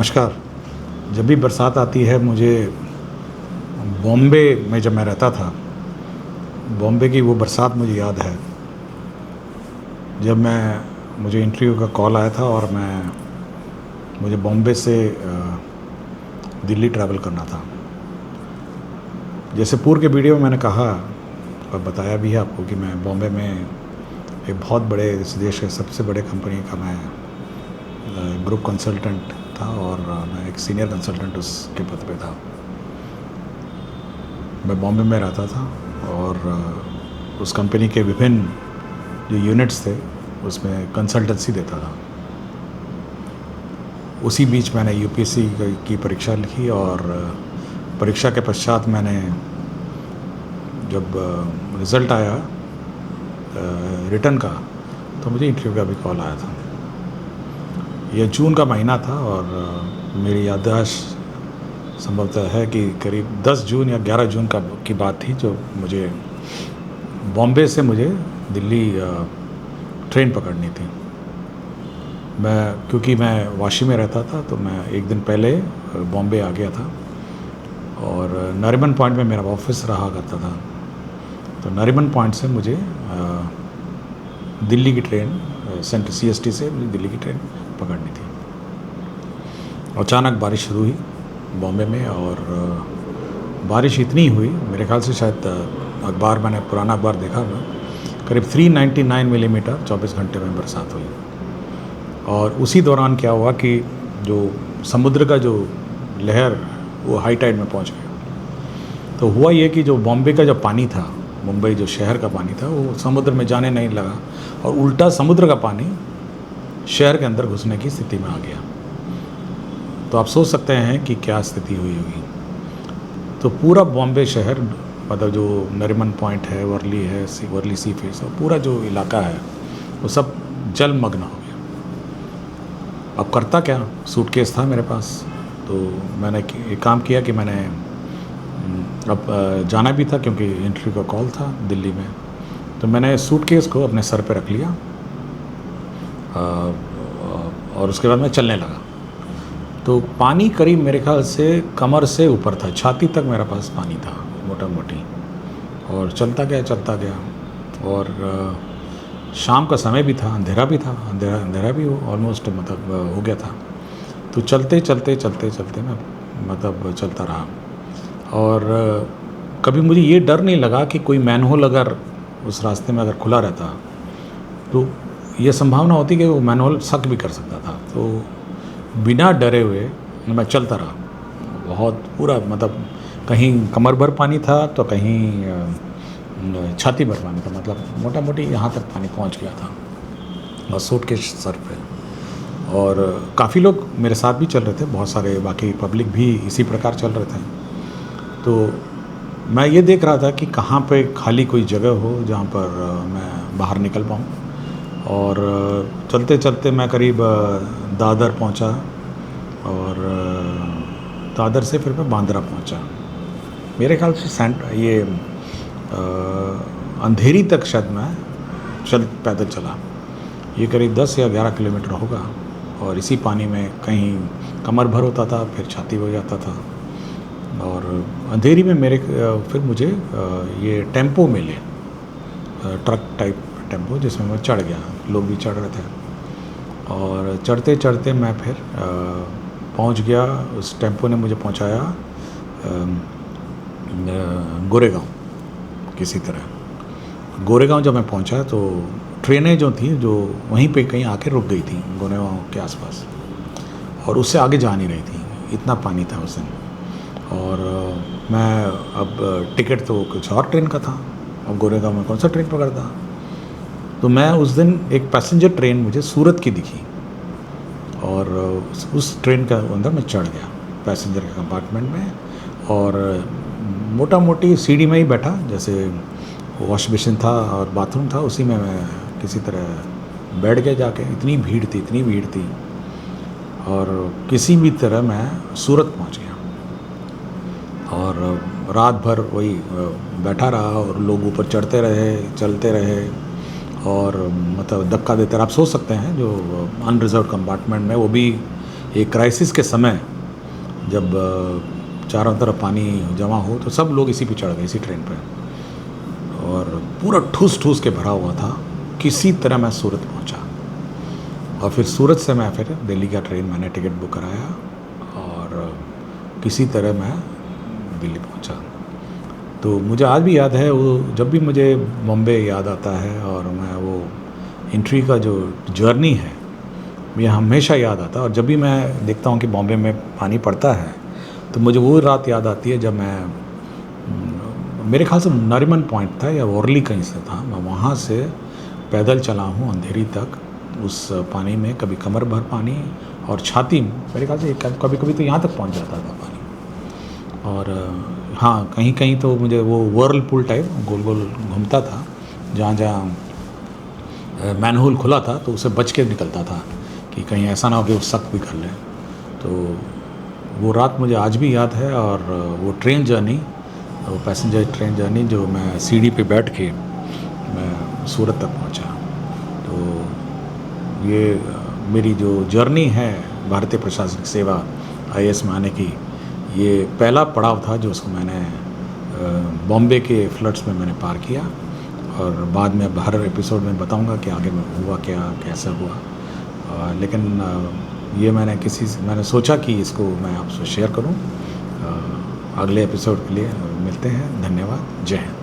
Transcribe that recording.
नमस्कार। जब भी बरसात आती है मुझे बॉम्बे में जब मैं रहता था, बॉम्बे की वो बरसात मुझे याद है। जब मुझे इंटरव्यू का कॉल आया था और मुझे बॉम्बे से दिल्ली ट्रैवल करना था। जैसे पूर्व के वीडियो में मैंने कहा और बताया भी है आपको कि मैं बॉम्बे में एक बहुत बड़े इस देश के सबसे बड़े कंपनी का मैं ग्रुप कंसल्टेंट था और मैं एक सीनियर कंसल्टेंट उसके पद पे था। मैं बॉम्बे में रहता था और उस कंपनी के विभिन्न जो यूनिट्स थे उसमें कंसल्टेंसी देता था। उसी बीच मैंने यूपीएससी की परीक्षा लिखी और परीक्षा के पश्चात मैंने जब रिज़ल्ट आया रिटर्न का तो मुझे इंटरव्यू का भी कॉल आया था। यह जून का महीना था और मेरी याददाश्त संभवतः है कि करीब 10 जून या 11 जून की बात थी जो मुझे बॉम्बे से मुझे दिल्ली ट्रेन पकड़नी थी। क्योंकि मैं वाशी में रहता था तो मैं एक दिन पहले बॉम्बे आ गया था और नरीमन पॉइंट में मेरा ऑफिस रहा करता था। तो नरीमन पॉइंट से मुझे दिल्ली की ट्रेन सेंट्रल सीएसटी से मुझे दिल्ली की ट्रेन पकड़नी थी। अचानक बारिश शुरू हुई बॉम्बे में और बारिश इतनी हुई, मेरे ख्याल से शायद अखबार मैंने पुराना अखबार देखा हुआ, करीब 399 मिलीमीटर 24 घंटे में बरसात हुई। और उसी दौरान क्या हुआ कि जो समुद्र का जो लहर वो हाई टाइड में पहुंच गया। तो हुआ ये कि जो बॉम्बे का जो पानी था, मुंबई जो शहर का पानी था, वो समुद्र में जाने नहीं लगा और उल्टा समुद्र का पानी शहर के अंदर घुसने की स्थिति में आ गया। तो आप सोच सकते हैं कि क्या स्थिति हुई होगी। तो पूरा बॉम्बे शहर, मतलब जो नरीमन पॉइंट है, वर्ली है, वर्ली सी फेस और पूरा जो इलाका है वो सब जलमग्न हो गया। अब करता क्या, सूटकेस था मेरे पास, तो मैंने एक काम किया कि मैंने अब जाना भी था क्योंकि इंटरव्यू का कॉल था दिल्ली में। तो मैंने सूटकेस को अपने सर पे रख लिया और उसके बाद मैं चलने लगा। तो पानी करीब मेरे ख्याल से कमर से ऊपर था, छाती तक मेरे पास पानी था मोटा मोटी। और चलता गया और शाम का समय भी था, अंधेरा भी था, अंधेरा भी ऑलमोस्ट मतलब हो गया था। तो चलते मैं मतलब चलता रहा और कभी मुझे ये डर नहीं लगा कि कोई मैनहोल अगर उस रास्ते में अगर खुला रहता तो ये संभावना होती कि वो मैनहोल सक भी कर सकता था। तो बिना डरे हुए मैं चलता रहा। बहुत पूरा मतलब कहीं कमर भर पानी था तो कहीं छाती भर पानी था, मतलब मोटा मोटी यहाँ तक पानी पहुँच गया था और सूटकेस सर पे। और काफ़ी लोग मेरे साथ भी चल रहे थे, बहुत सारे बाकी पब्लिक भी इसी प्रकार चल रहे थे। तो मैं ये देख रहा था कि कहाँ पे खाली कोई जगह हो जहाँ पर मैं बाहर निकल पाऊँ। और चलते चलते मैं करीब दादर पहुँचा और दादर से फिर मैं बांद्रा पहुँचा। मेरे ख्याल से ये अंधेरी तक शायद मैं पैदल चला। ये करीब 10 या 11 किलोमीटर होगा और इसी पानी में कहीं कमर भर होता था, फिर छाती हो जाता था। और अंधेरी में फिर मुझे ये टेम्पो मिले, ट्रक टाइप टेम्पो, जिसमें मैं चढ़ गया। लोग भी चढ़ रहे थे और चढ़ते चढ़ते मैं फिर पहुंच गया। उस टेम्पो ने मुझे पहुंचाया गोरेगांव किसी तरह। गोरेगांव जब मैं पहुंचा तो ट्रेनें जो थी जो वहीं पे कहीं आके रुक गई थी गोरेगांव के आसपास और उससे आगे जा नहीं रही थी, इतना पानी था उस दिन। और मैं अब टिकट तो कुछ और ट्रेन का था, अब गोरेगांव में कौन सा ट्रेन पकड़ता। तो मैं उस दिन एक पैसेंजर ट्रेन मुझे सूरत की दिखी और उस ट्रेन के अंदर मैं चढ़ गया पैसेंजर के कंपार्टमेंट में और मोटा मोटी सीढ़ी में ही बैठा, जैसे वॉश बेसिन था और बाथरूम था, उसी में मैं किसी तरह बैठ गया जाके। इतनी भीड़ थी और किसी भी तरह मैं सूरत पहुंच गया और रात भर वही बैठा रहा और लोग ऊपर चढ़ते रहे, चलते रहे और मतलब धक्का देते रहे। आप सोच सकते हैं जो अनरिजर्व कंपार्टमेंट में, वो भी एक क्राइसिस के समय जब चारों तरफ पानी जमा हो तो सब लोग इसी पे चढ़ गए, इसी ट्रेन पे, और पूरा ठूस ठूस के भरा हुआ था। किसी तरह मैं सूरत पहुंचा और फिर सूरत से मैं फिर दिल्ली का ट्रेन मैंने टिकट बुक कराया और किसी तरह मैं दिल्ली पहुंचा। तो मुझे आज भी याद है वो, जब भी मुझे बॉम्बे याद आता है और मैं वो एंट्री का जो जर्नी है मुझे हमेशा याद आता है। और जब भी मैं देखता हूँ कि बॉम्बे में पानी पड़ता है तो मुझे वो रात याद आती है जब मैं, मेरे ख्याल से नरीमन पॉइंट था या वर्ली कहीं से था, मैं वहाँ से पैदल चला हूँ अंधेरी तक उस पानी में, कभी कमर भर पानी और छाती, मेरे ख्याल से कभी कभी तो यहाँ तक पहुँच जाता था पानी। और हाँ, कहीं कहीं तो मुझे वो व्हर्लपूल टाइप गोल गोल घूमता था, जहाँ जहाँ मैनहोल खुला था तो उसे बच के निकलता था कि कहीं ऐसा ना हो कि वो सक भी कर ले। तो वो रात मुझे आज भी याद है। और वो ट्रेन जर्नी, वो पैसेंजर ट्रेन जर्नी जो मैं सीढ़ी पे बैठ के मैं सूरत तक पहुंचा। तो ये मेरी जो जर्नी है भारतीय प्रशासनिक सेवा IAS में आने की, ये पहला पड़ाव था जो उसको मैंने बॉम्बे के फ्लड्स में मैंने पार किया। और बाद में हर एपिसोड में बताऊंगा कि आगे में हुआ क्या, कैसा हुआ। लेकिन ये मैंने सोचा कि इसको मैं आपसे शेयर करूं। अगले एपिसोड के लिए मिलते हैं। धन्यवाद। जय हिंद।